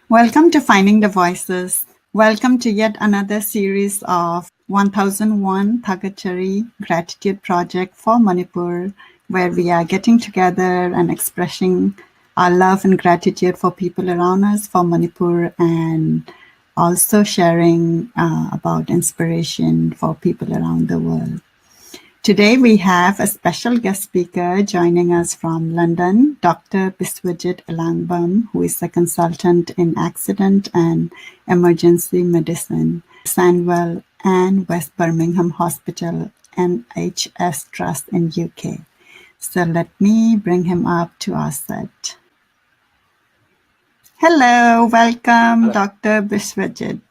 Welcome to Finding the Voices. Welcome to yet another series of 1001 Thagatchari Gratitude Project for Manipur, where we are getting together and expressing our love and gratitude for people around us, for Manipur, and also sharing about inspiration for people around the world. Today we have a special guest speaker joining us from London, Dr. Bishwajeet Elangbam, who is a consultant in accident and emergency medicine, Sandwell and West Birmingham Hospital, NHS Trust in UK. So let me bring him up to our set. Hello, welcome, Dr. Bishwajeet.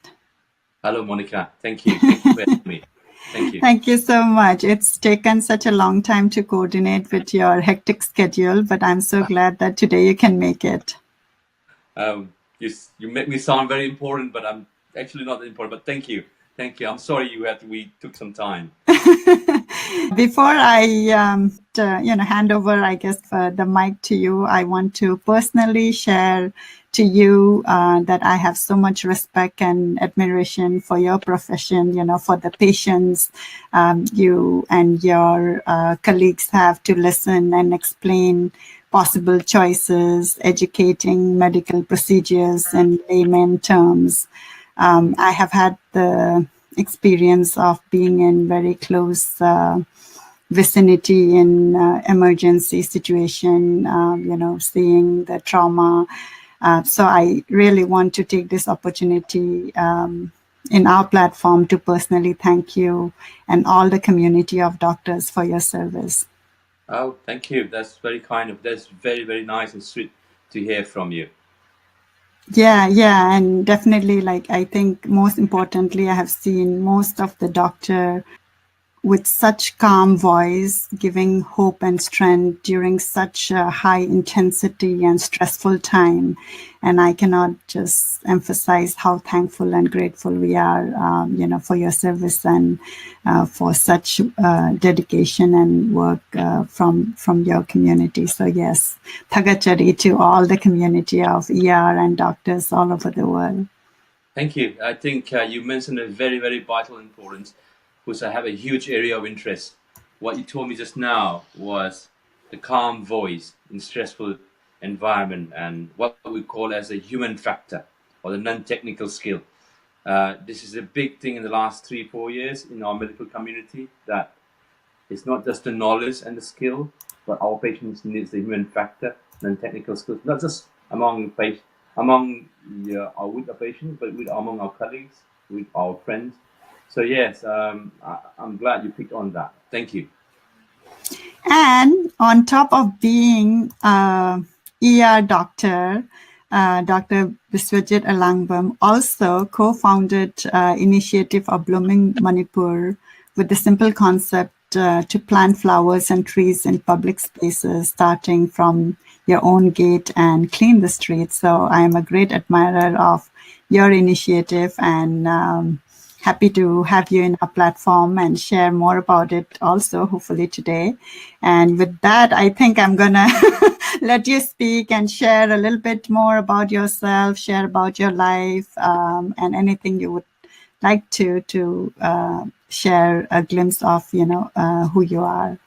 Hello, Monica. Thank you. Thank you for having me. Thank you. Thank you so much. It's taken such a long time to coordinate with your hectic schedule, but I'm so glad that today you can make it. You make me sound very important, but I'm actually not important. But thank you. Thank you. I'm sorry we took some time. Before I hand over, I guess, the mic to you, I want to personally share to you that I have so much respect and admiration for your profession, for the patients you and your colleagues have to listen and explain possible choices, educating medical procedures in layman terms. I have had the experience of being in very close vicinity in emergency situation, seeing the trauma. So I really want to take this opportunity in our platform to personally thank you and all the community of doctors for your service. Oh, thank you. That's very kind of. That's very, very nice and sweet to hear from you. Yeah, and definitely, I think most importantly, I have seen most of the doctor with such calm voice, giving hope and strength during such a high intensity and stressful time. And I cannot just emphasize how thankful and grateful we are, for your service and for such dedication and work from your community. So yes, Thagatchari to all the community of ER and doctors all over the world. Thank you. I think you mentioned a very, very vital importance, which I have a huge area of interest. What you told me just now was the calm voice in stressful environment and what we call as a human factor or the non-technical skill. This is a big thing in the last 3-4 years in our medical community, that it's not just the knowledge and the skill, but our patients needs the human factor, non-technical skills, not just among with the patients, but among our colleagues, with our friends. So yes, I'm glad you picked on that. Thank you. And on top of being a ER doctor, Dr. Bishwajeet Elangbam also co-founded initiative of Blooming Manipur with the simple concept to plant flowers and trees in public spaces, starting from your own gate and clean the streets. So I am a great admirer of your initiative and happy to have you in our platform and share more about it also, hopefully today. And with that, I think I'm going to let you speak and share a little bit more about yourself, share about your life, and anything you would like to share a glimpse of, who you are.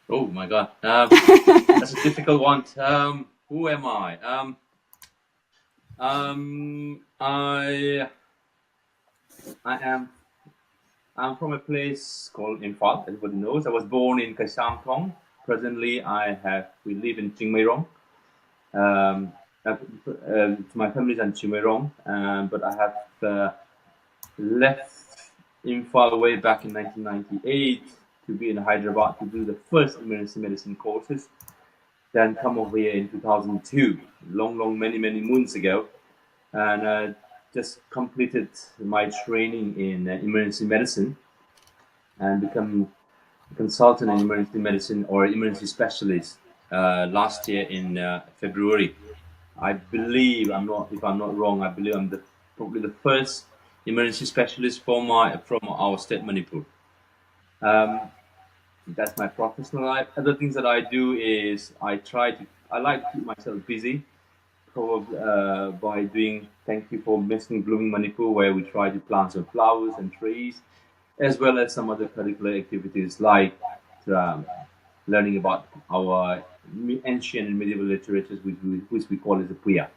Oh my God, that's a difficult one. Who am I? I'm from a place called Imphal. Everybody knows. I was born in Kasamthong. Presently, we live in Chingmairong. My family is in Chingmairong, but I have left Imphal way back in 1998 to be in Hyderabad to do the first emergency medicine courses. Then come over here in 2002, many moons ago, and just completed my training in emergency medicine and become a consultant in emergency medicine or emergency specialist last year in February. I believe if I'm not wrong, I believe I'm probably the first emergency specialist from our state, Manipur. That's my professional life. Other things that I do is I like to keep myself busy, probably by doing Thank You for Missing Blooming Manipur, where we try to plant some flowers and trees, as well as some other curricular activities like um, learning about our ancient and medieval literatures, which we call as the Puya.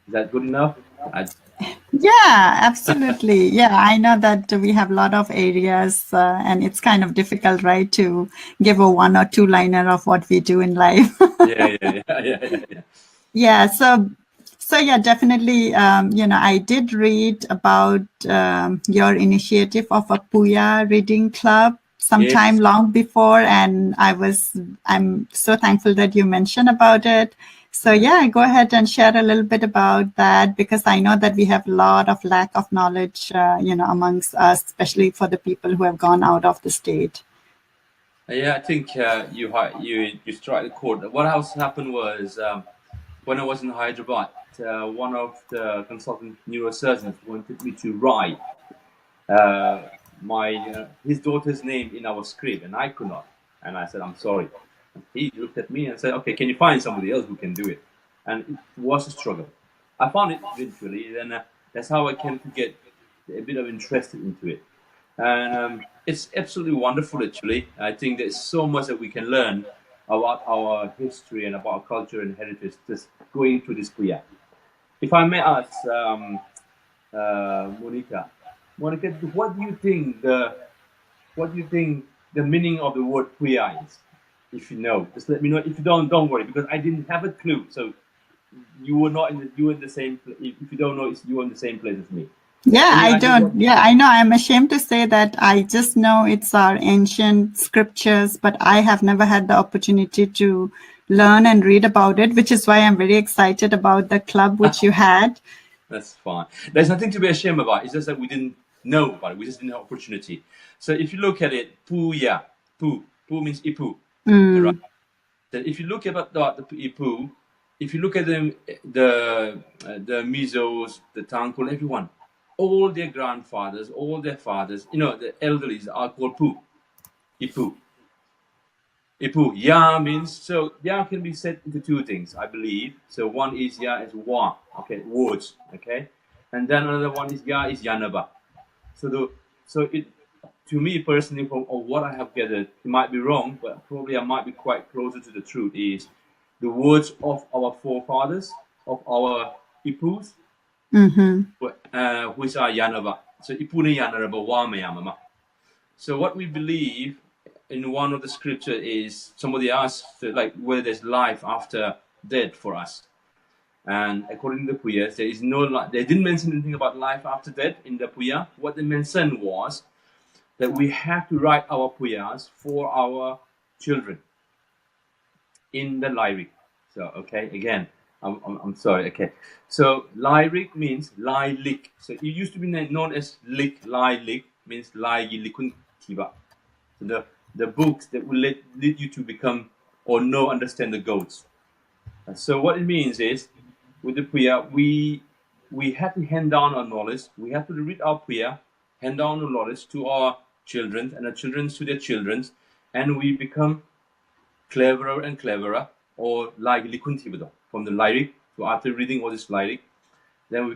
Is that good enough? Yeah, absolutely. Yeah, I know that we have a lot of areas, and it's kind of difficult, right, to give a one or two liner of what we do in life. Yeah. Yeah, so yeah, definitely. I did read about your initiative of a Puya reading club sometime Yes. long before, and I'm so thankful that you mentioned about it. So Yeah. yeah, go ahead and share a little bit about that, because I know that we have a lot of lack of knowledge, amongst us, especially for the people who have gone out of the state. Yeah, I think you strike the chord. What else happened was when I was in Hyderabad, one of the consultant neurosurgeons wanted me to write uh, my his daughter's name in our script, and I could not. And I said, "I'm sorry." And he looked at me and said, "Okay, can you find somebody else who can do it?" And it was a struggle. I found it eventually, and that's how I came to get a bit of interest into it. And it's absolutely wonderful, actually. I think there's so much that we can learn about our history and about our culture and heritage just going through this Puya. If I may ask, Monica, what do you think the meaning of the word Puya is? If you know, just let me know. If you don't worry, because I didn't have a clue. So you were in the same. If you don't know, you were in the same place as me. Yeah, Any I idea don't. what? Yeah, I know. I'm ashamed to say that I just know it's our ancient scriptures, but I have never had the opportunity to learn and read about it, which is why I'm very excited about the club which you had. That's fine. There's nothing to be ashamed about. It's just that we didn't know about it. We just didn't have opportunity. So if you look at it, Puya, Pu means Ipu, right? Mm, So if you look at the Ipu, if you look at them, the Mizos, the Tangkul, everyone, all their grandfathers, all their fathers, the elderlies are called Pu, Ipu. Ipu. Ya means, so ya can be said into two things, I believe. So one is ya is wa, okay, words, okay, and then another one is ya is yanaba. So it, to me personally, from what I have gathered, it might be wrong, but probably I might be quite closer to the truth. Is the words of our forefathers, of our Ipus, mm-hmm. which are yanaba. So Ipuni yanaba wa mayamama. So what we believe in one of the scripture is somebody asked like whether there's life after death for us. And according to the Puya, there is no life. They didn't mention anything about life after death in the Puya. What they mentioned was that we have to write our Puyas for our children in the lyric. So okay, again, I'm sorry. Okay, so lyric means lyric. So it used to be known as lyric means likun tiba. So the books that will lead you to become or know, understand the goats. So what it means is, with the Puya, we have to hand down our knowledge. We have to read our Puya, hand down the knowledge to our children and our children to their children, and we become cleverer and cleverer, or like likuntibido from the lyric. So after reading all this lyric, then we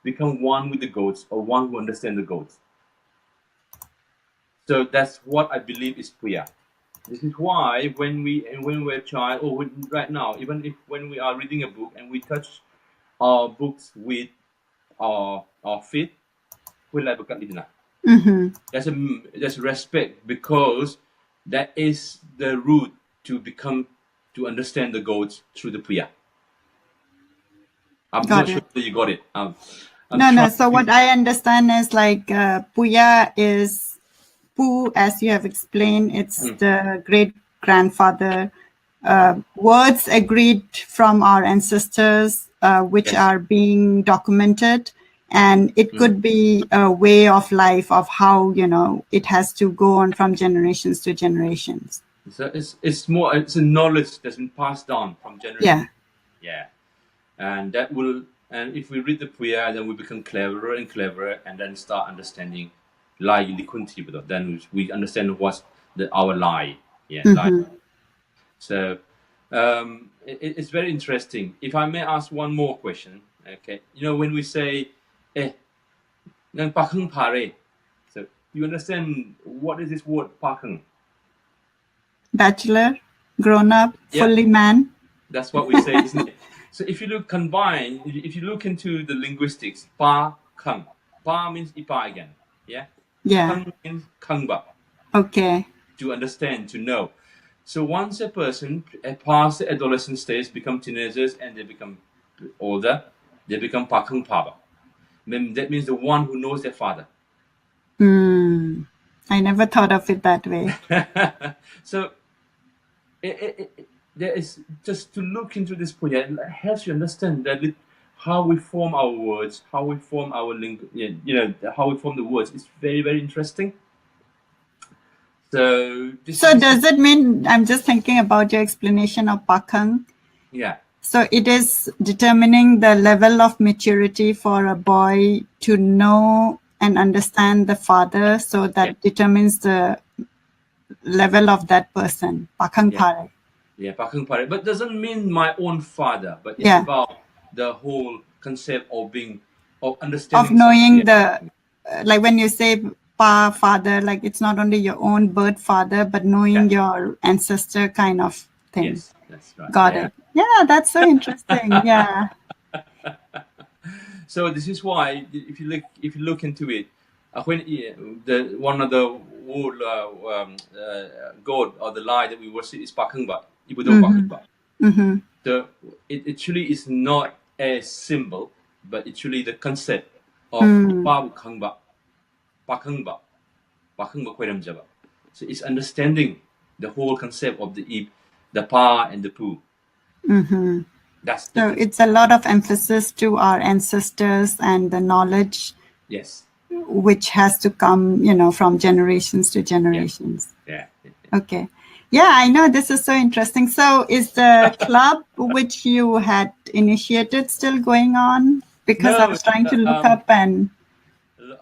become one with the goats, or one who understand the goats. So that's what I believe is Puya. This is why when we're a child, or right now, even if when we are reading a book and we touch our books with our feet, we like bukat lidna. Mm-hmm. There's respect, because that is the route to understand the gods through the puya. I'm Got not sure it. that you got it. I'm No, no. trying So to. what I understand is like Puya is Pu, as you have explained. It's Mm, the great grandfather. right. Words agreed from our ancestors, which Yes. are being documented, and it Mm. could be a way of life of how it has to go on from generations to generations. So it's a knowledge that's been passed down from generation. Yeah. Yeah. And that will, and if we read the puya, then we become cleverer and cleverer, and then start understanding lie likunti, then we understand what's our lie. Yeah, lie. Hmm. So It's very interesting. If I may ask one more question, okay? When we say, eh, nang pakeng pare, so you understand what is this word pakeng? Bachelor, grown up, Yeah, fully man. that's what we say, isn't it? So if you look into the linguistics, pa keng, pa means ipa again, yeah. Yeah. Keng means kengba, Okay. to understand, to know. So once a person past the adolescent stage, become teenagers, and they become older, they become pakeng paba. Then that means the one who knows their father. I never thought of it that way. So there is just to look into this point. It helps you understand that how we form our words, how we form our how we form the words. It's very, very interesting. So does it mean, I'm just thinking about your explanation of pakang. Yeah. So it is determining the level of maturity for a boy to know and understand the father. So that determines the level of that person. Pakang pare. Yeah, pakeng pare. But doesn't mean my own father, but it's about the whole concept of understanding. Of knowing like when you say father, like it's not only your own birth father, but knowing your ancestor kind of thing. Yes, that's right. Got it. Yeah, that's so interesting. Yeah. So this is why if you look into it, when one of the word god or the lie that we worship is pakengba, ibudo pakengba. So it actually is not a symbol, but actually the concept of babu kangba, pakengba, pakengba kweram jaba. So it's understanding the whole concept of the pa and the pu. So it's a lot of emphasis to our ancestors and the knowledge. Yes. Which has to come, from generations to generations. Yeah. Okay. Yeah, I know this is so interesting. So is the club which you had initiated still going on? Because I was trying to look up and...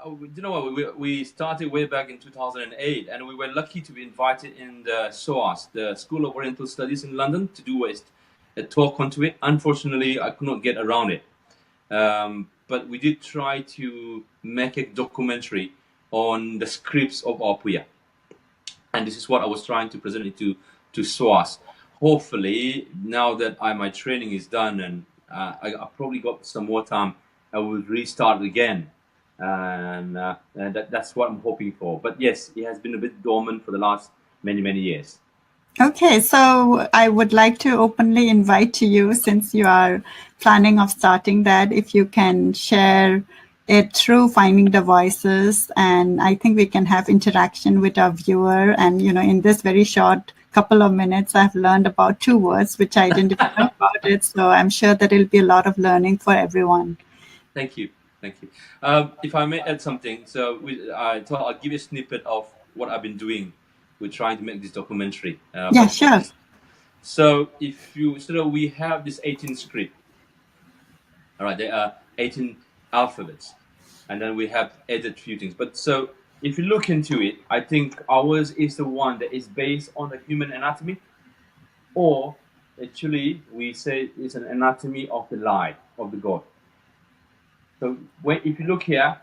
You know what? We started way back in 2008, and we were lucky to be invited in the SOAS, the School of Oriental Studies in London, to do a talk onto it. Unfortunately, I could not get around it. But we did try to make a documentary on the scripts of our puya. And this is what I was trying to present it to SOAS. Hopefully, now that my training is done and I probably got some more time, I will restart again. And that's what I'm hoping for. But yes, it has been a bit dormant for the last many, many years. Okay, so I would like to openly invite you, since you are planning of starting that, if you can share it through Finding the Voices, and I think we can have interaction with our viewer. And in this very short couple of minutes, I've learned about 2 words which I didn't even know about it. So I'm sure that it'll be a lot of learning for everyone. Thank you. If I may add something, so I thought I'll give you a snippet of what I've been doing. We're trying to make this documentary. Yeah, sure. So we have this 18 script. All right, there are 18 alphabets, and then we have added few things. But so if you look into it, I think ours is the one that is based on the human anatomy, or actually we say it's an anatomy of the lie of the god. So if you look here,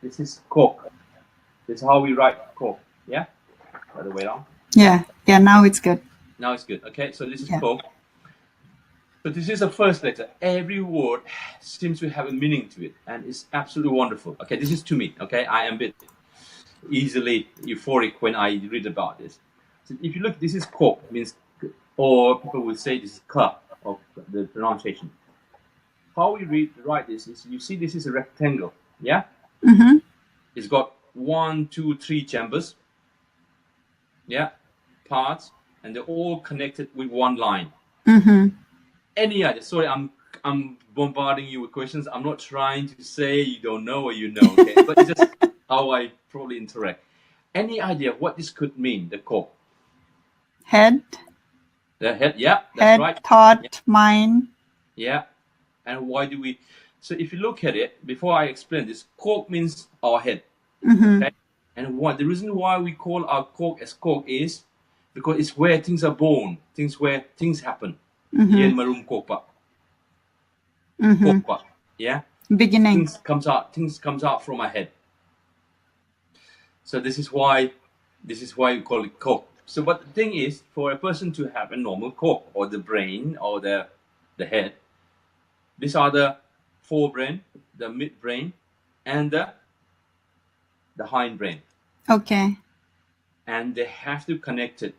this is Coke. This is how we write Coke. Yeah? By the way down. Yeah, now it's good. Now it's good. Okay, so this is Coke. So this is the first letter. Every word seems to have a meaning to it, and it's absolutely wonderful. Okay, this is to me. Okay, I am a bit easily euphoric when I read about this. So if you look, this is Coke, means, or people will say this is Ka, of the pronunciation. How we write this is, you see this is a rectangle, yeah? It's got 1, 2, 3 chambers, yeah, parts, and they're all connected with one line. Any idea? Sorry, I'm bombarding you with questions. I'm not trying to say you don't know or you know, okay? But it's just how I probably interact. Any idea what this could mean, the core? Head. The head, yeah, that's head, right. Thought, mind. Yeah. And why do we... So if you look at it, before I explain this, cork means our head. Okay? And the reason why we call our cork as cork is because it's where things are born, where things happen. Yen marum kokpa. Kokpa. Yeah? Beginning. Things comes out from my head. So this is why we call it cork. So but the thing is, for a person to have a normal cork, or the brain, or the head, these are the forebrain, the midbrain, and the hindbrain. Okay. And they have to connect it.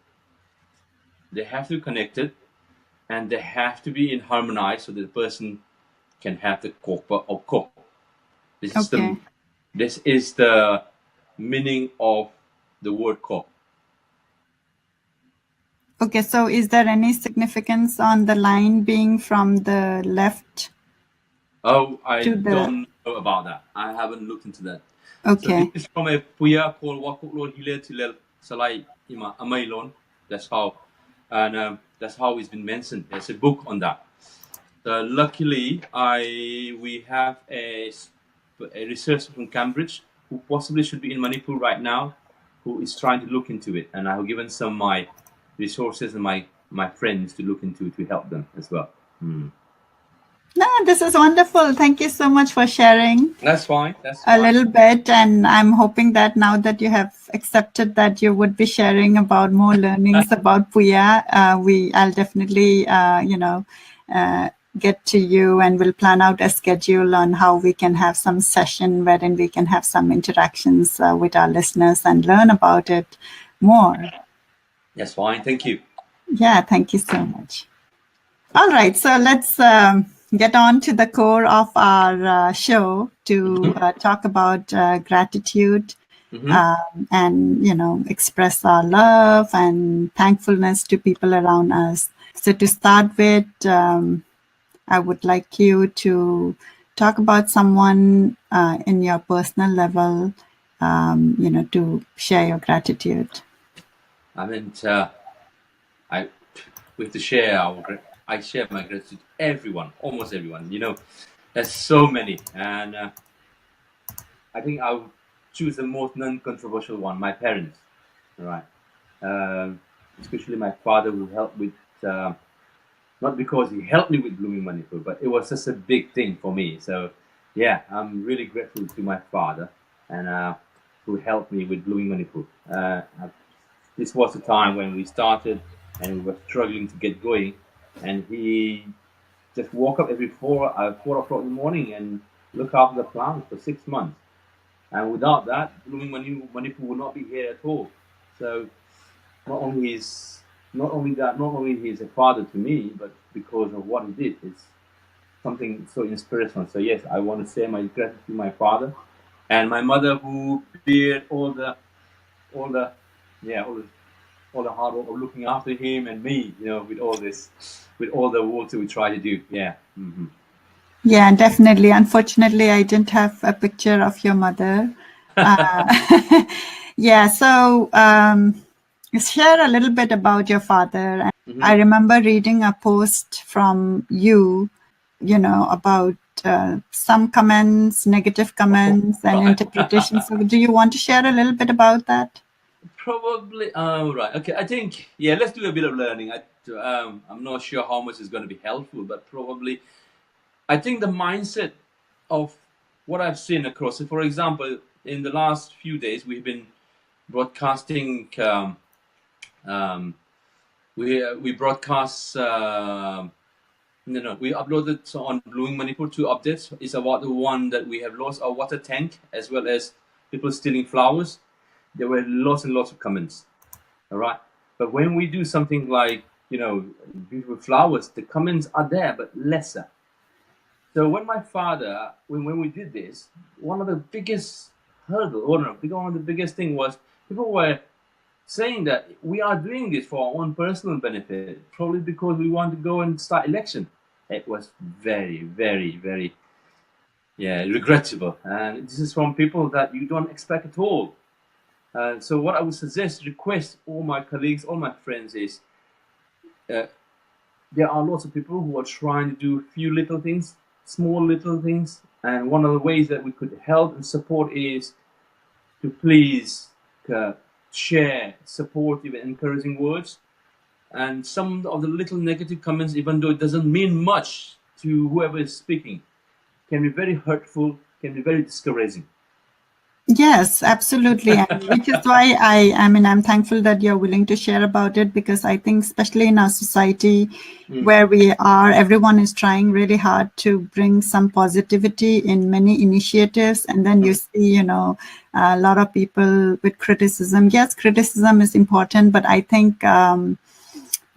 And they have to be in harmonized so that the person can have the kokpa or kok. This is the meaning of the word kok. Okay, so is there any significance on the line being from the left? Oh, I don't know about that. I haven't looked into that. Okay. So this is from a puya called Wakuklo Hile Tilel Salai Ima Amailon. That's how, and that's how it's been mentioned. There's a book on that. Luckily, we have a researcher from Cambridge who possibly should be in Manipur right now, who is trying to look into it, and I have given some of my resources and my friends to look into to help them as well. No, this is wonderful. Thank you so much for sharing. That's fine. A little bit, and I'm hoping that now that you have accepted that you would be sharing about more learnings about Puya, I'll definitely, get to you, and we'll plan out a schedule on how we can have some session wherein we can have some interactions with our listeners and learn about it more. That's fine. Thank you. Yeah, thank you so much. All right, so let's get on to the core of our show to talk about gratitude and express our love and thankfulness to people around us. So to start with, I would like you to talk about someone in your personal level, to share your gratitude. I mean, we have to share I share my gratitude to everyone, almost everyone. There's so many, and I think I'll choose the most non-controversial one. My parents, right? Especially my father, who helped with, not because he helped me with Blooming Manipur, but it was just a big thing for me. So, yeah, I'm really grateful to my father, and who helped me with Blooming Manipur. This was the time when we started, and we were struggling to get going, and he just woke up every 4 o'clock in the morning and look after the plants for 6 months. And without that, Blooming Manipur would not be here at all. So not only he's a father to me, but because of what he did, it's something so inspirational. So yes, I want to say my gratitude to my father and my mother, who did all the hard work of looking after him and me, with all the work that we try to do. Yeah. Mm-hmm. Yeah, definitely. Unfortunately, I didn't have a picture of your mother. Yeah, so share a little bit about your father. I remember reading a post from you, about some comments, negative comments, and interpretations. So, do you want to share a little bit about that? Probably. Right. Okay. I think, yeah. Let's do a bit of learning. I'm not sure how much is going to be helpful, but probably, I think the mindset of what I've seen across it. For example, in the last few days, we've been broadcasting. We broadcast. We uploaded on Blooming Manipur 2 updates. It's about the one that we have lost our water tank, as well as people stealing flowers. There were lots and lots of comments. All right. But when we do something like, beautiful flowers, the comments are there, but lesser. So when my father, when we did this, one of the biggest hurdle, one of the biggest thing was people were saying that we are doing this for our own personal benefit, probably because we want to go and start election. It was very, very, very, regrettable. And this is from people that you don't expect at all. So what I would request all my colleagues, all my friends is, there are lots of people who are trying to do a few little things, small little things. And one of the ways that we could help and support is to please share supportive and encouraging words. And some of the little negative comments, even though it doesn't mean much to whoever is speaking, can be very hurtful, can be very discouraging. Yes, absolutely. And which is why I'm thankful that you're willing to share about it, because I think especially in our society where we are, everyone is trying really hard to bring some positivity in many initiatives. And then you see, a lot of people with criticism. Yes, criticism is important, but I think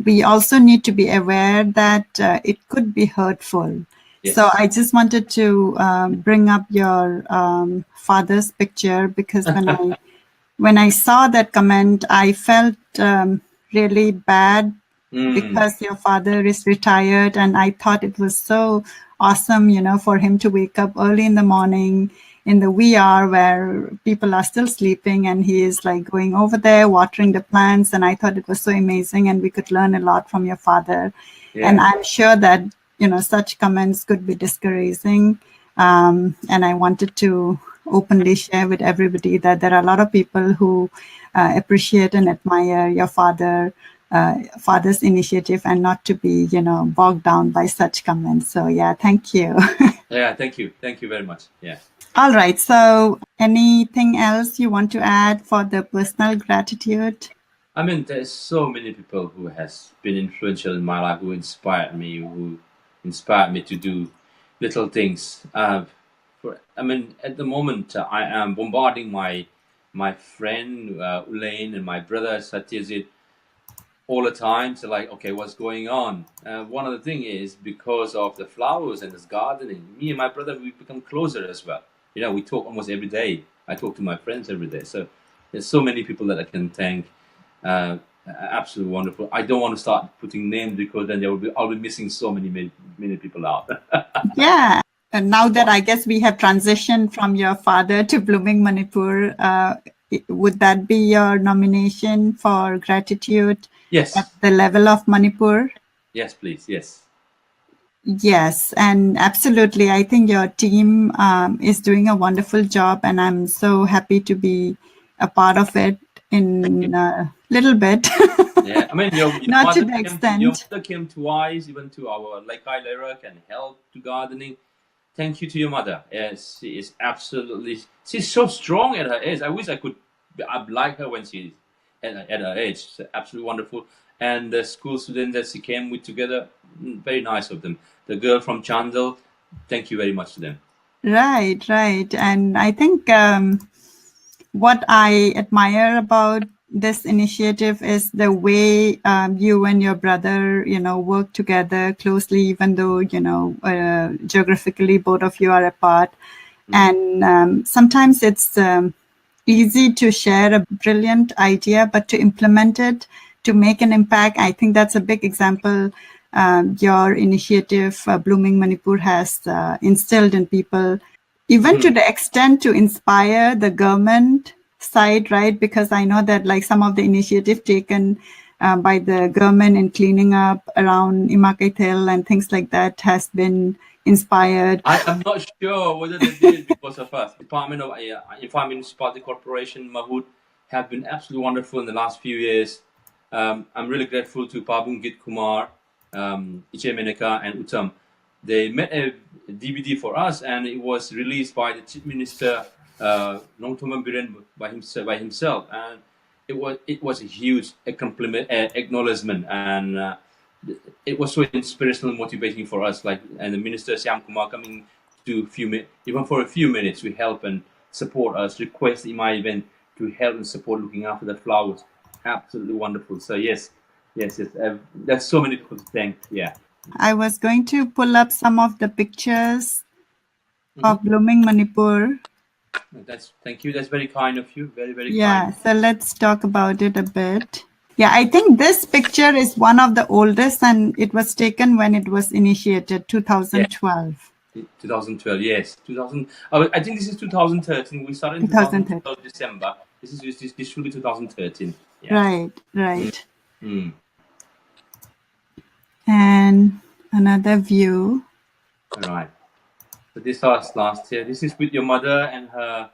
we also need to be aware that it could be hurtful. Yes. So I just wanted to bring up your father's picture, because when I saw that comment, I felt really bad because your father is retired, and I thought it was so awesome, for him to wake up early in the morning in the wee hour where people are still sleeping, and he is like going over there watering the plants. And I thought it was so amazing, and we could learn a lot from your father. Yeah. And I'm sure that such comments could be discouraging, and I wanted to openly share with everybody that there are a lot of people who appreciate and admire your father's initiative, and not to be bogged down by such comments. So yeah, thank you. Yeah, thank you very much. Yeah. All right, so anything else you want to add for the personal gratitude? I mean, there's so many people who has been influential in my life, who inspired me to do little things. At the moment, I am bombarding my friend Ulaine and my brother Satyajit all the time. So like, okay, what's going on? One of the thing is, because of the flowers and this gardening, me and my brother, we become closer as well. We talk almost every day. I talk to my friends every day. So there's so many people that I can thank. Absolutely wonderful. I don't want to start putting names, because then I'll be missing so many people out. Yeah. And now that I guess we have transitioned from your father to Blooming Manipur, would that be your nomination for gratitude Yes. at the level of Manipur? Yes, please. Yes. Yes, and absolutely. I think your team is doing a wonderful job, and I'm so happy to be a part of it in a little bit. Yeah, I mean, your Not to mother the your extent. mother came twice, even to our Laikai Lerak, and helped to gardening. Thank you to your mother. Yes, she is she's so strong at her age. I wish I'd like her when she's at her age. She's absolutely wonderful. And the school students that she came with together, very nice of them. The girl from Chandel, thank you very much to them. Right, right. And I think what I admire about this initiative is the way you and your brother, work together closely, even though, geographically both of you are apart. And sometimes it's easy to share a brilliant idea, but to implement it, to make an impact, I think that's a big example your initiative, Blooming Manipur, has instilled in people, even to the extent to inspire the government side, right? Because I know that like some of the initiative taken by the government in cleaning up around Imakaithel and things like that has been inspired. I'm not sure whether they did because of us. Department of Environment Municipality Corporation, Mahut, have been absolutely wonderful in the last few years. I'm really grateful to Pabung Git Kumar, Iche Meneka, and Uttam. They made a DVD for us, and it was released by the Chief Minister, Nongthoman Biren, by himself, and it was a huge acknowledgement, and it was so inspirational and motivating for us. Like, and the Minister Syam Kumar coming to even for a few minutes to help and support us, request in my event to help and support looking after the flowers. Absolutely wonderful. So yes. There's so many people to thank. Yeah. I was going to pull up some of the pictures of Blooming Manipur. Thank you. That's very kind of you. Very, very Yeah, kind. so let's talk about it a bit. Yeah, I think this picture is one of the oldest, and it was taken when it was initiated, 2012. 2012, yes. 2000. I think this is 2013. We started in 2013. 2012 December. This should be 2013. Yeah. Right, right. Mm. And another view. All right. So this was last year. This is with your mother and her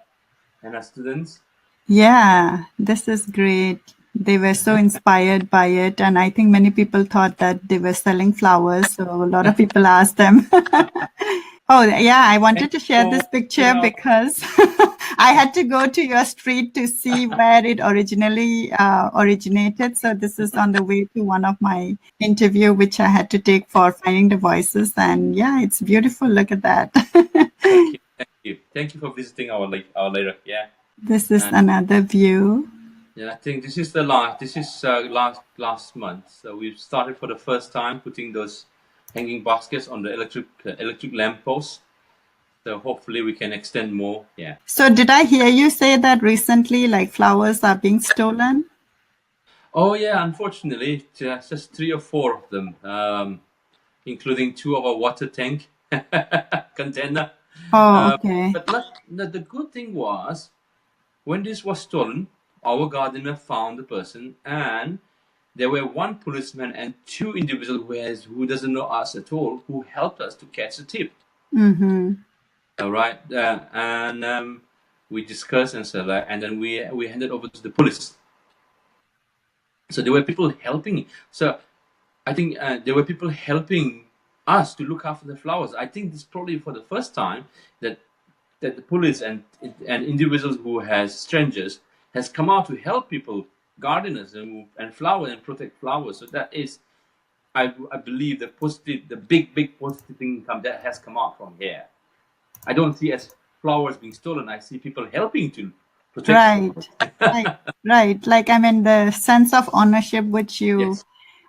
students. Yeah, this is great. They were so inspired by it. And I think many people thought that they were selling flowers. So a lot of people asked them. Oh, yeah, I wanted Thank to you share for this picture visiting our. because I had to go to your street to see where it originally originated. So this is on the way to one of my interview, which I had to take for Finding the Voices. And yeah, it's beautiful. Look at that. Thank you, thank you, thank you for visiting our our later. Yeah, This is and another view. yeah, I think this is the last. This is last month. So we've started for the first time putting those hanging baskets on the electric lamp post. So hopefully we can extend more. Yeah. So did I hear you say that recently, like flowers are being stolen? Oh yeah. Unfortunately, just three or four of them, including two of our water tank container. Oh, Uh, okay. but the good thing was when this was stolen, our gardener found the person, and there were one policeman and two individuals who doesn't know us at all who helped us to catch the thief. Mm-hmm. All right, and we discussed and said, and then we handed over to the police. So there were people helping. So I think there were people helping us to look after the flowers. I think this probably for the first time that the police and individuals who has strangers has come out to help people, gardeners and flowers and protect flowers. So that is, I believe the big positive thing that has come out from here. I don't see as flowers being stolen. I see people helping to protect Right, flowers. right, right. Like, I mean, the sense of ownership which you Yes,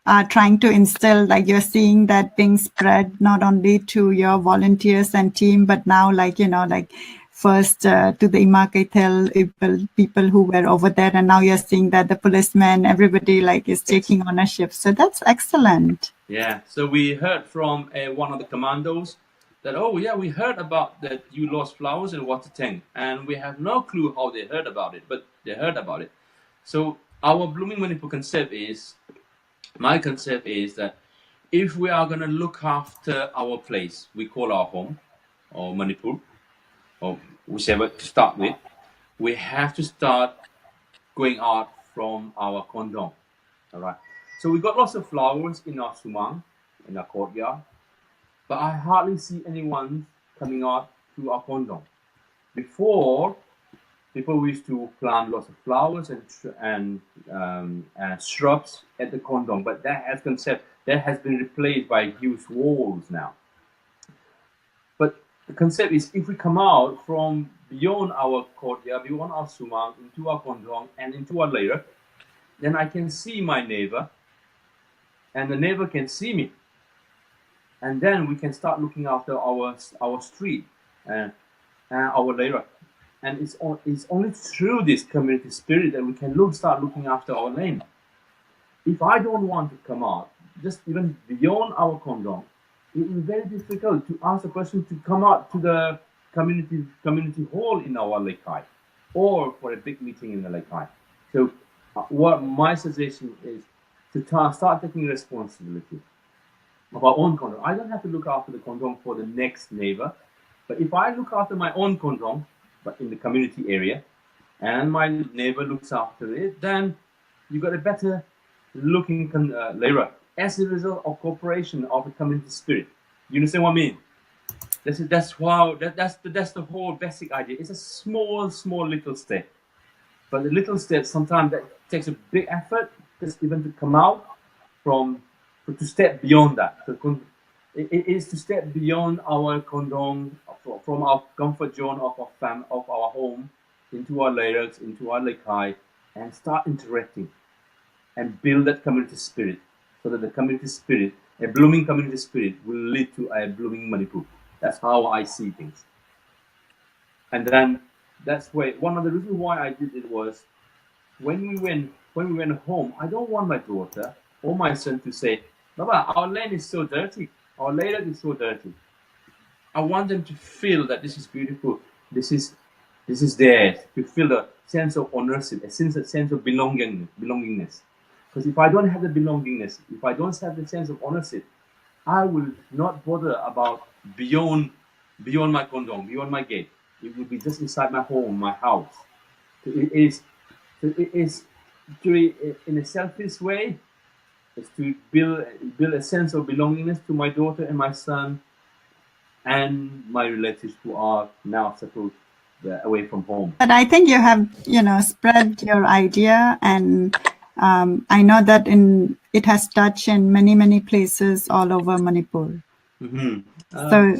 are trying to instill, like you're seeing that being spread not only to your volunteers and team, but now, like, like first to the Imakaitel people who were over there, and now you're seeing that the policemen, everybody like is yes. taking ownership. So that's excellent. Yeah. So we heard from one of the commandos that, oh yeah, we heard about that you lost flowers in water tank, and we have no clue how they heard about it, but they heard about it. So our blooming Manipur concept is, my concept is that if we are going to look after our place we call our home or Manipur or whichever to start with, we have to start going out from our kondong. All right. So we got lots of flowers in our sumang, in our courtyard, but I hardly see anyone coming out to our kondong. Before, people used to plant lots of flowers and shrubs at the kondong, but that has been replaced by huge walls now. But the concept is if we come out from beyond our courtyard, beyond our sumang, into our kondong and into our layer, then I can see my neighbor, and the neighbor can see me, and then we can start looking after our street and our layer. And it's only through this community spirit that we can start looking after our lane. If I don't want to come out, just even beyond our kondong, it is very difficult to ask a person to come out to the community hall in our Lekai or for a big meeting in the Lekai. So, what my suggestion is to start taking responsibility of our own kondong. I don't have to look after the kondong for the next neighbor, but if I look after my own kondong, but in the community area, and my neighbor looks after it, then you got a better looking layer as a result of cooperation of the community spirit. You understand what I mean? That's the whole basic idea. It's a small little step, but the little step sometimes that takes a big effort just even to come out from to step beyond that. So it is to step beyond our condom, from our comfort zone of of our home, into our layers, into our lekai, and start interacting and build that community spirit, so that the community spirit, a blooming community spirit, will lead to a blooming Manipur. That's how I see things. And then that's why one of the reasons why I did it was when we went home, I don't want my daughter or my son to say, Baba, our land is so dirty. Our land is so dirty. I want them to feel that this is beautiful. This is theirs. To feel the sense of ownership, a sense of belongingness. Because if I don't have the belongingness, if I don't have the sense of ownership, I will not bother about beyond my condom, beyond my gate. It will be just inside my home, my house. It is So it is in a selfish way, is to build a sense of belongingness to my daughter and my son and my relatives who are now settled away from home. But I think you have, spread your idea, and I know that it has touched in many, many places all over Manipur. So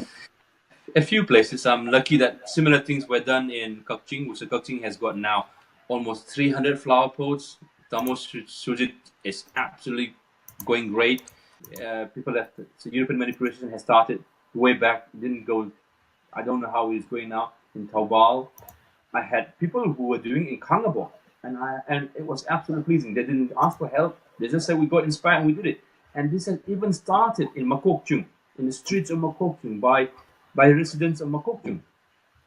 A few places. I'm lucky that similar things were done in Kakching, which Kakching has got now almost 300 flower pots. Tamo Sujit is absolutely going great. People that so European manipulation has started way back. Didn't go. I don't know how it's going now in Taobao. I had people who were doing in Kangabo, and it was absolutely pleasing. They didn't ask for help. They just said we got inspired and we did it. And this has even started in Makokchung, in the streets of Makokchung by residents of Makokchung.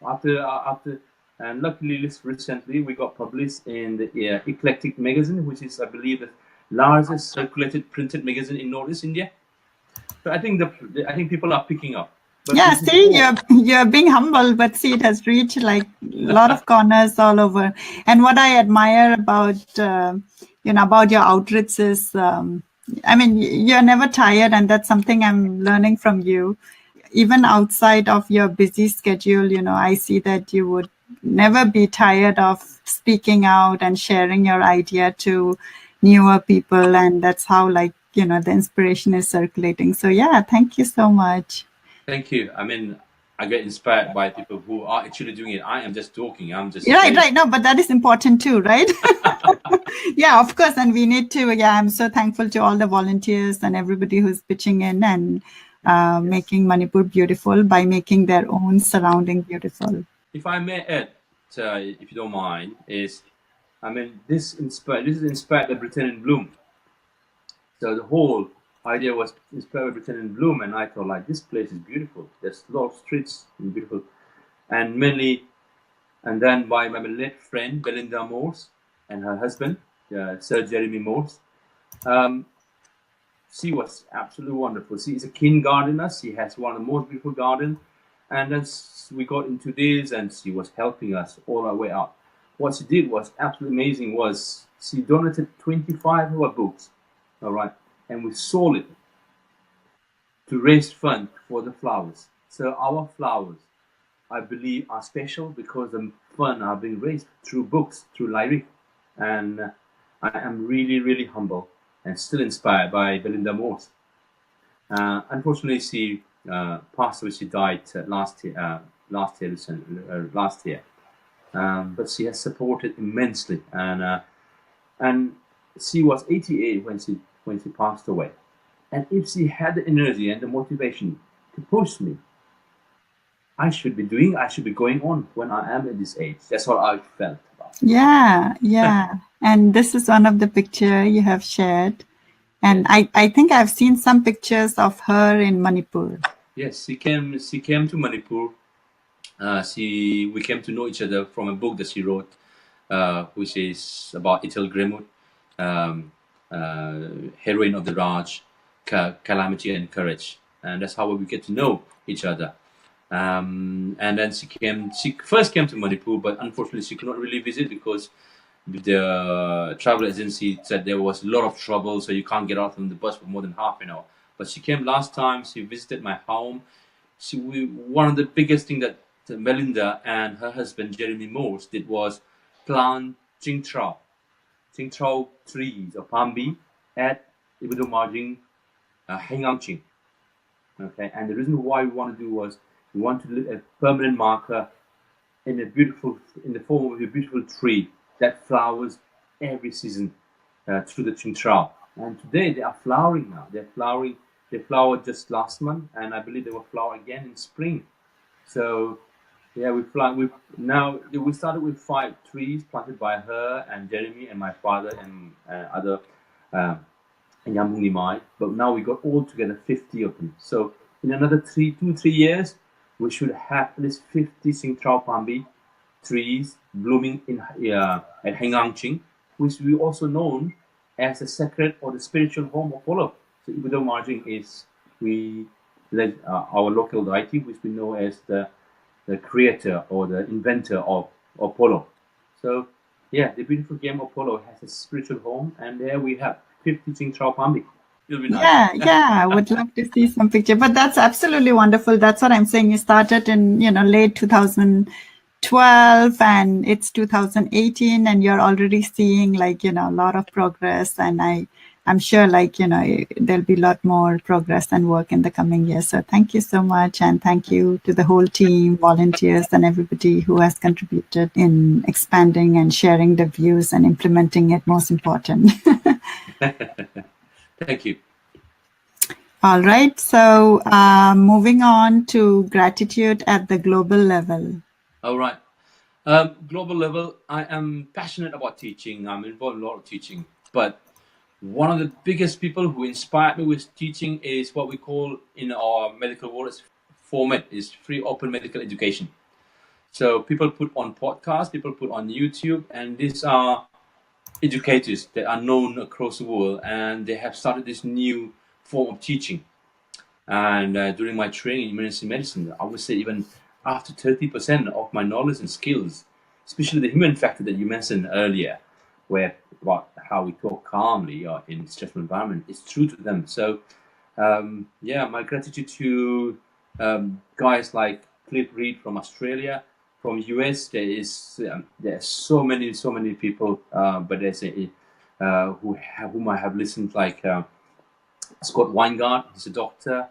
After and luckily recently we got published in the Eclectic magazine, which is I believe the largest circulated printed magazine in Northeast India. So I think people are picking up. But yeah, see, you're being humble, but see, it has reached like a lot of corners all over. And what I admire about about your outreach is, I mean, you're never tired, and that's something I'm learning from you. Even outside of your busy schedule, I see that you would never be tired of speaking out and sharing your idea to newer people, and that's how the inspiration is circulating. So yeah, thank you so much. Thank you. I mean, I get inspired by people who are actually doing it. I am just talking. I'm just Right. No, but that is important too, right? Yeah, of course. And we need to, yeah, I'm so thankful to all the volunteers and everybody who's pitching in and making Manipur beautiful by making their own surrounding beautiful. If I may add, if you don't mind, I mean, this is inspired by Britain in Bloom. So the whole idea was inspired by Britain in Bloom, and I thought like this place is beautiful. There's a lot of streets and beautiful, and mainly, and then by my late friend Belinda Morse and her husband, Sir Jeremy Morse. She was absolutely wonderful. She is a keen gardener. She has one of the most beautiful gardens. And then we got into this, and she was helping us all our way up. What she did was absolutely amazing. Was she donated 25 of her books, all right, and we sold it to raise funds for the flowers. So our flowers, I believe, are special because the funds are being raised through books, through library, and I am really, really humble and still inspired by Belinda Morse. Unfortunately, she passed away. She died last year. Last year. But she has supported immensely, and she was 88 when she passed away. And if she had the energy and the motivation to push me, I should be going on when I am at this age. That's what I felt about. Yeah. And this is one of the picture you have shared. And I think I've seen some pictures of her in Manipur. Yes, she came to Manipur. We came to know each other from a book that she wrote, which is about Itil Gremut, heroine of the Raj, calamity and courage, and that's how we get to know each other. And then she first came to Manipur, but unfortunately she could not really visit because the travel agency said there was a lot of trouble, so you can't get out from the bus for more than half an hour. But she came last time. She visited my home. One of the biggest thing that Melinda and her husband Jeremy Morse did was plant Jingtrao trees or palmbi at Ibudo Marjing Hengamching. Okay, and the reason why we want to do was we want to leave a permanent marker in the form of a beautiful tree that flowers every season through the Qingtrao. And today they are flowering now. They're flowering. They flowered just last month, and I believe they will flower again in spring. So yeah, we started with 5 trees planted by her and Jeremy and my father and other Yamuni Mai. But now we got all together 50 of them. So in another 3 years, we should have at least 50 Singtrao Pambi trees blooming at Hengangching, which we also known as the sacred or the spiritual home of Polo. So Ibudo Marjing is our local deity, which we know as the creator or the inventor of Polo. So Yeah, the beautiful game of polo has a spiritual home, and there we have fifth teaching Chao Pambi. It'll be nice. Yeah, I would love to see some picture. But that's absolutely wonderful. That's what I'm saying. You started in, late 2012 and it's 2018 and you're already seeing like, a lot of progress. And I'm sure like, there'll be a lot more progress and work in the coming years. So thank you so much. And thank you to the whole team, volunteers and everybody who has contributed in expanding and sharing the views and implementing it, most important. Thank you. All right. So moving on to gratitude at the global level. All right. Global level, I am passionate about teaching. I'm involved in a lot of teaching. But one of the biggest people who inspired me with teaching is what we call in our medical world format is free open medical education. So people put on podcasts, people put on YouTube, and these are educators that are known across the world, and they have started this new form of teaching. And during my training in emergency medicine, I would say even after 30% of my knowledge and skills, especially the human factor that you mentioned earlier, where about how we talk calmly or in stressful environment, is true to them. So yeah, my gratitude to guys like Cliff Reed from Australia, from US. There's so many people, but there's whom I have listened like. Scott Weingart, he's a doctor.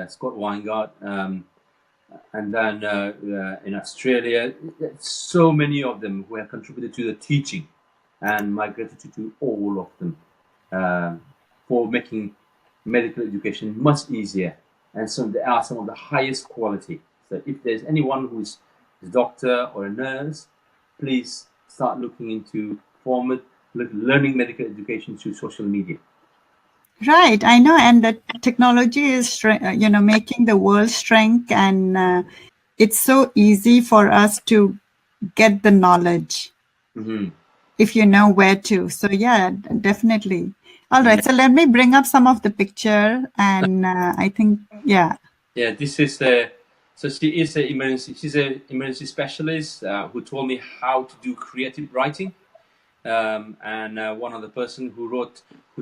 Scott Weingart, and then in Australia, so many of them who have contributed to the teaching, and my gratitude to all of them for making medical education much easier. And so they are some of the highest quality. So if there's anyone who is a doctor or a nurse, please start looking into learning medical education through social media. Right, I know, and the technology is, making the world shrink, and it's so easy for us to get the knowledge if you know where to. So yeah, definitely. All right, so let me bring up some of the picture, and I think Yeah, this is so she's an emergency specialist who told me how to do creative writing. And one other person who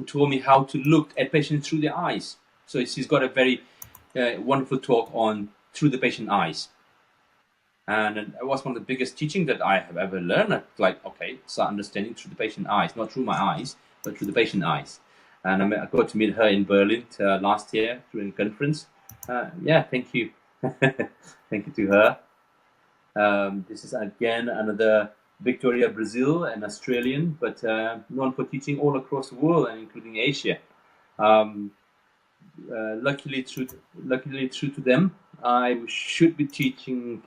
told me how to look at patients through their eyes. So she's got a very wonderful talk on through the patient eyes. And it was one of the biggest teaching that I have ever learned. Like, okay, start understanding through the patient eyes, not through my eyes, but through the patient eyes. And I got to meet her in Berlin last year during a conference. Yeah, thank you. Thank you to her. This is again another Victoria, Brazil, an Australian, but known for teaching all across the world and including Asia. Luckily, true to them, I should be teaching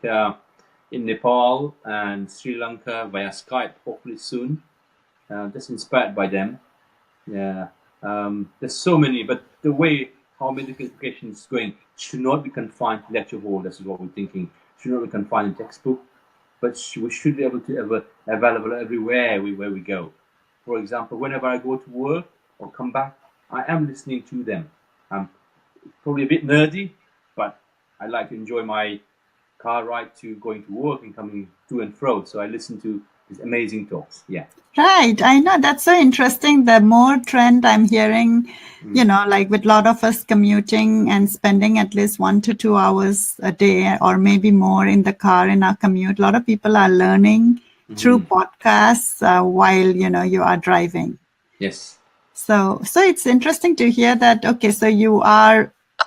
in Nepal and Sri Lanka via Skype, hopefully soon. Just inspired by them. Yeah, there's so many, but the way how medical education is going should not be confined to lecture hall. This is what we're thinking. Should not be confined to textbook, but we should be able to available everywhere where we go. For example, whenever I go to work or come back, I am listening to them. I'm probably a bit nerdy, but I like to enjoy my car ride to going to work and coming to and fro. So I listen to these amazing talks. Yeah. right, I know that's so interesting. The more trend I'm hearing, like with a lot of us commuting and spending at least 1 to 2 hours a day or maybe more in the car in our commute, a lot of people are learning through podcasts while, you are driving. Yes. So it's interesting to hear that, okay, so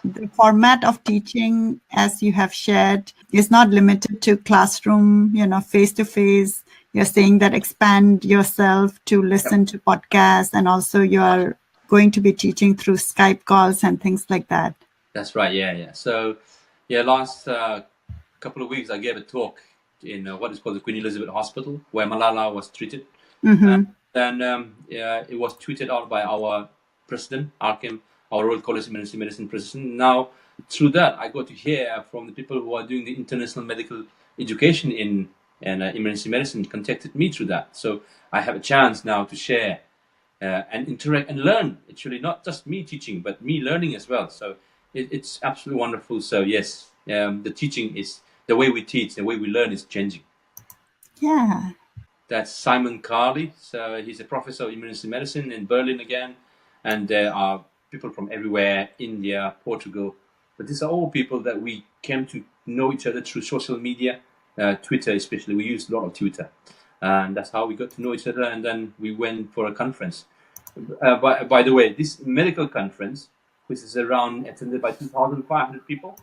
the format of teaching, as you have shared, is not limited to classroom, face to face. You're saying that expand yourself to listen to podcasts, and also you're going to be teaching through Skype calls and things like that. That's right. Yeah. So, yeah, last couple of weeks I gave a talk in what is called the Queen Elizabeth Hospital, where Malala was treated. And it was tweeted out by our president, Arkham, our Royal College of Emergency Medicine president. Now, through that, I got to hear from the people who are doing the international medical education in emergency medicine, contacted me through that. So I have a chance now to share and interact and learn. Actually, not just me teaching, but me learning as well. So it's absolutely wonderful. So yes, the teaching is the way we teach, the way we learn is changing. Yeah. That's Simon Carley. So he's a professor of emergency medicine in Berlin again. And there are people from everywhere, India, Portugal. But these are all people that we came to know each other through social media, Twitter especially. We use a lot of Twitter. And that's how we got to know each other. And then we went for a conference. By the way, this medical conference, which is around attended by 2,500 people,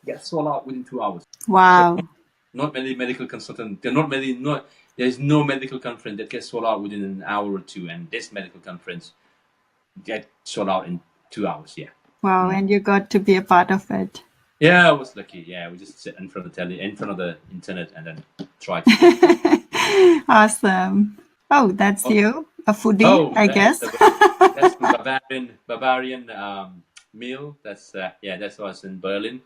gets sold out within 2 hours. Wow. Not many medical consultants. There's no medical conference that gets sold out within an hour or two, and this medical conference gets sold out in 2 hours. Yeah. Wow, and you got to be a part of it. Yeah, I was lucky. Yeah, we just sit in front of the internet, and then try to. Awesome. Oh, that's you, a foodie, I guess. That's the Bavarian meal. That's that was in Berlin.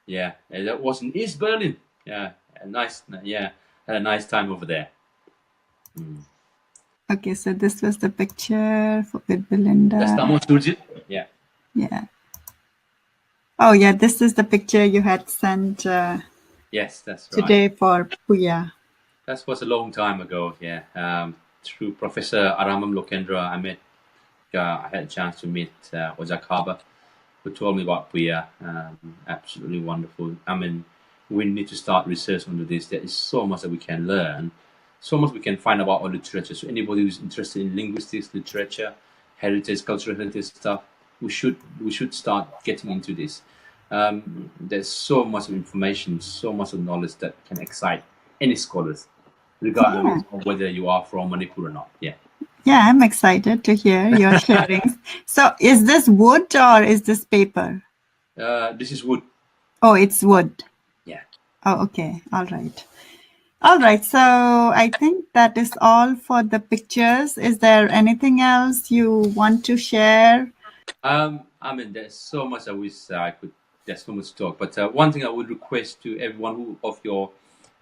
Yeah, and that was in East Berlin. Yeah, had a nice time over there. Okay, so this was the picture with Belinda. That's Tamo Surjit. Yeah. Yeah. Oh, yeah, this is the picture you had sent yes, that's right. Today for Puya. That was a long time ago, yeah. Through Professor Aramam Lokendra, I had a chance to meet Ojak Haba, who told me about Puya. Absolutely wonderful. I mean, we need to start research onto this. There is so much that we can learn, so much we can find about our literature. So anybody who's interested in linguistics, literature, heritage, cultural heritage stuff, we should start getting into this. There's so much of information, so much of knowledge that can excite any scholars, regardless of whether you are from Manipur or not. Yeah. Yeah, I'm excited to hear your sharings. So is this wood or is this paper? This is wood. Oh, it's wood. Yeah. Oh, okay. All right. All right. So I think that is all for the pictures. Is there anything else you want to share? I mean, there's so much I wish there's so much to talk. But one thing I would request to everyone of your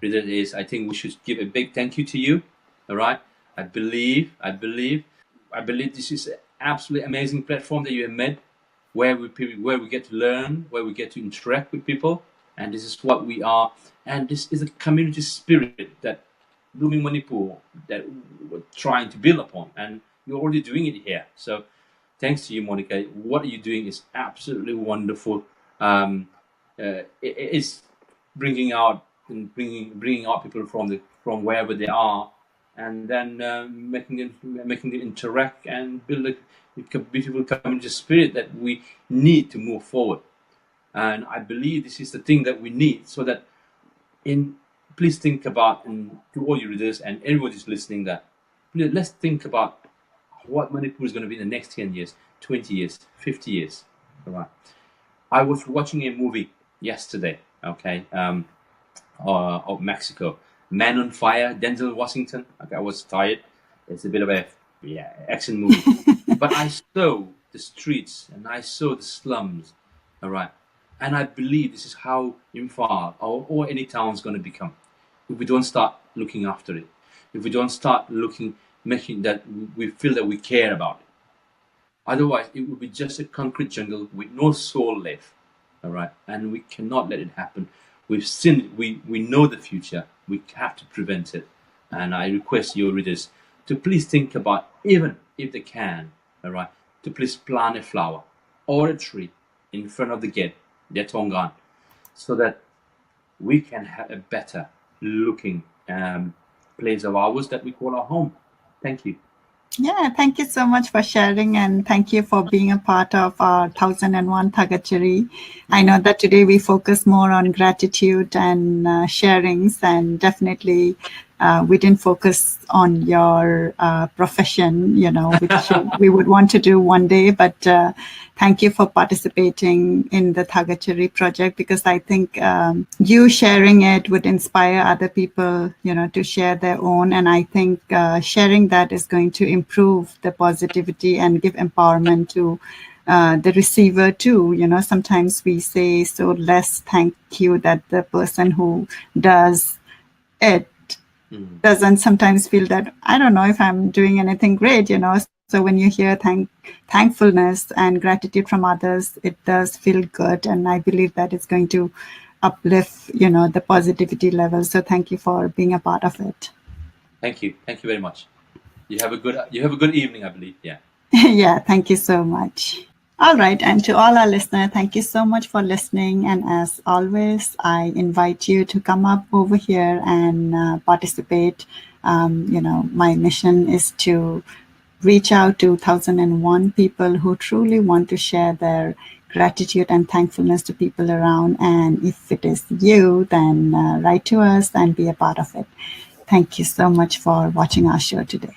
readers is, I think we should give a big thank you to you. All right. I believe this is an absolutely amazing platform that you have made, where we get to learn, where we get to interact with people, and this is what we are. And this is a community spirit that Blooming Manipur that we're trying to build upon, and you're already doing it here. So thanks to you, Monica. What you're doing is absolutely wonderful. It's bringing out people from wherever they are, and then making them interact and build a beautiful community spirit that we need to move forward. And I believe this is the thing that we need, so that please think about, and to all your readers and everybody who's listening, that let's think about what Manipur is going to be in the next 10 years, 20 years, 50 years. All right. I was watching a movie yesterday, okay, of Mexico, Man on Fire, Denzel Washington. Okay, I was tired. It's a bit of a action movie. But I saw the streets and I saw the slums, all right. And I believe this is how Imphal or any town is going to become, if we don't start looking after it, if we don't start making that we feel that we care about it. Otherwise, it will be just a concrete jungle with no soul left, all right? And we cannot let it happen. We've seen it. We know the future. We have to prevent it. And I request your readers to please think about, even if they can, all right, to please plant a flower or a tree in front of the gate, their Tongan, so that we can have a better looking place of ours that we call our home. Thank you. Yeah, thank you so much for sharing, and thank you for being a part of our 1001 Thagatchari. I know that today we focus more on gratitude and sharings, and definitely we didn't focus on your profession, which we would want to do one day. But thank you for participating in the Thagatchari project, because I think you sharing it would inspire other people, to share their own. And I think sharing that is going to improve the positivity and give empowerment to the receiver too. Sometimes we say so less thank you that the person who does it doesn't sometimes feel that, I don't know if I'm doing anything great, So when you hear thankfulness and gratitude from others, it does feel good. And I believe that it's going to uplift, the positivity level. So thank you for being a part of it. Thank you very much. You have a good evening, I believe. Yeah. Yeah, thank you so much. All right. And to all our listeners, thank you so much for listening. And as always, I invite you to come up over here and participate. My mission is to reach out to 1001 people who truly want to share their gratitude and thankfulness to people around. And if it is you, then write to us and be a part of it. Thank you so much for watching our show today.